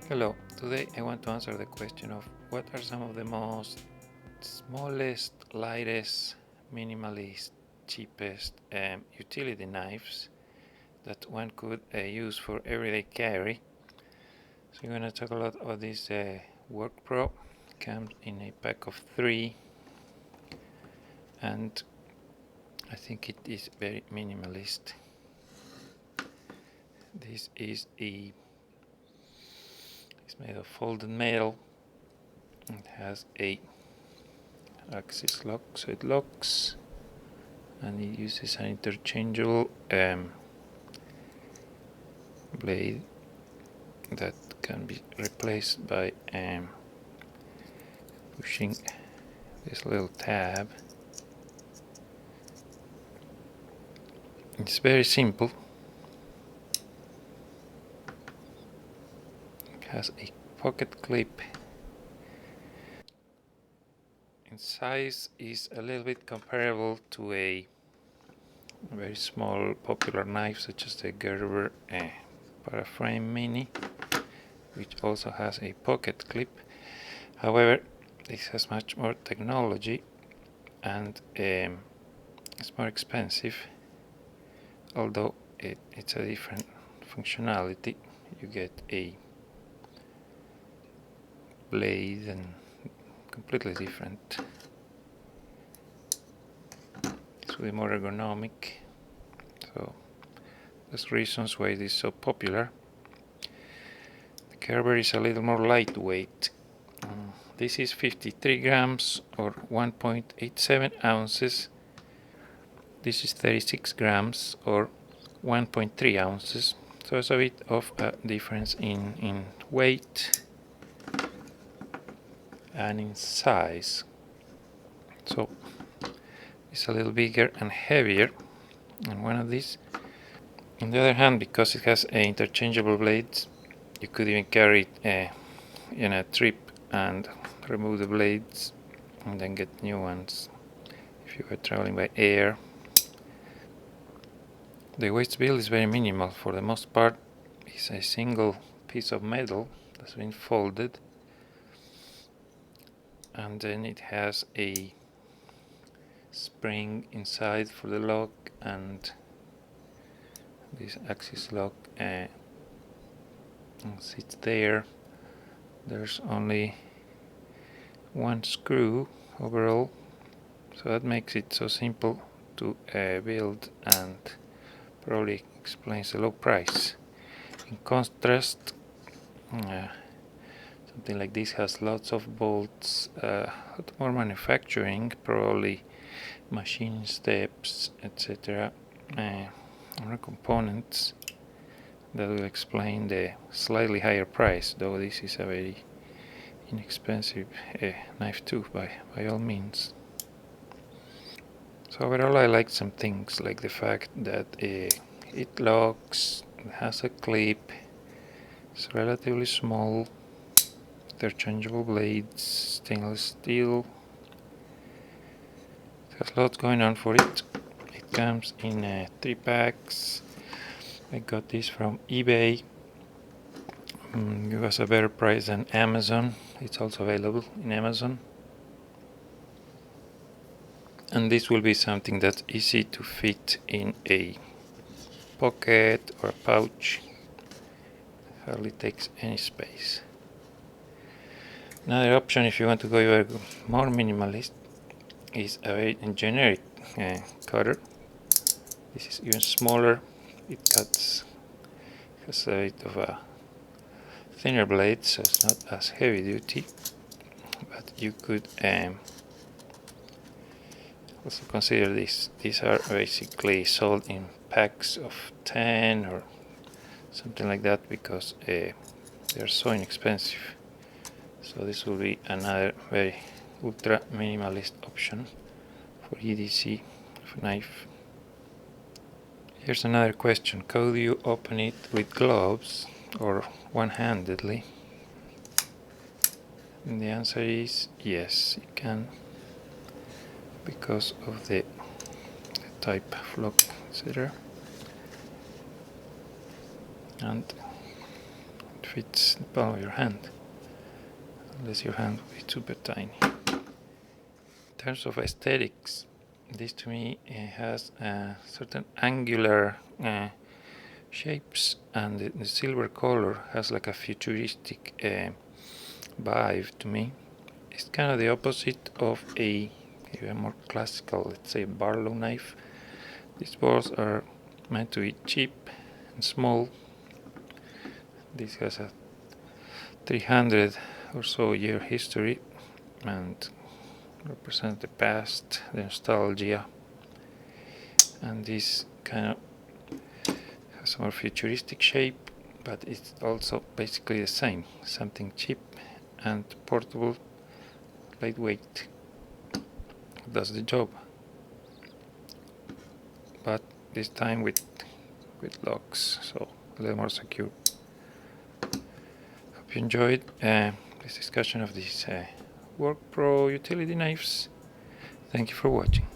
Hello, today I want to answer the question of what are some of the most smallest, lightest, minimalist, cheapest utility knives that one could use for everyday carry. So I'm going to talk a lot about this Workpro. Comes in a pack of 3 and I think it is very minimalist. This is it's made of folded metal. It has a axis lock, so it locks, and it uses an interchangeable blade that can be replaced by pushing this little tab. It's very simple. It has a pocket clip. In size is a little bit comparable to a very small popular knife such as the Gerber Paraframe Mini, which also has a pocket clip. However, this has much more technology and it's more expensive, although it's a different functionality. You get a blade and completely different. This will be more ergonomic, so there's reasons why this is so popular. The Gerber is a little more lightweight. This is 53 grams or 1.87 ounces. This is 36 grams or 1.3 ounces. So there's a bit of a difference in weight and in size. So it's a little bigger and heavier than one of these. On the other hand, because it has interchangeable blades, you could even carry it in a trip and remove the blades and then get new ones if you were traveling by air. The waist build is very minimal. For the most part, it's a single piece of metal that's been folded, and then it has a spring inside for the lock, and this axis lock sits there. There's only one screw overall, so that makes it so simple to build and probably explains the low price. In contrast, something like this has lots of bolts, a lot more manufacturing, probably machine steps, etc. Other components that will explain the slightly higher price, though this is a very inexpensive knife too, by all means. So overall, I like some things like the fact that it locks, it has a clip, it's relatively small, interchangeable blades, stainless steel. It has lots going on for it. It comes in 3 packs. I got this from eBay. It was a better price than Amazon. It's also available in Amazon. And this will be something that's easy to fit in a pocket or a pouch. Hardly takes any space. Another option, if you want to go even more minimalist, is a very generic cutter. This is even smaller. It cuts, has a bit of a thinner blade, so it's not as heavy duty. But you could also consider this. These are basically sold in packs of 10 or something like that because they're so inexpensive. So this will be another very ultra minimalist option for EDC knife. Here's another question: could you open it with gloves or one-handedly? And the answer is yes, you can, because of the type of lock, etc. And it fits the palm of your hand, unless your hand will be super tiny. In terms of aesthetics, this to me has certain angular shapes, and the silver color has like a futuristic vibe to me. It's kind of the opposite of a more classical, let's say, Barlow knife. These balls are meant to be cheap and small. This has a 300 or so year history and represents the past, the nostalgia, and this kind of has a more futuristic shape, but it's also basically the same, something cheap and portable, lightweight, does the job, but this time with locks, so a little more secure. Hope you enjoyed this discussion of these Workpro utility knives. Thank you for watching.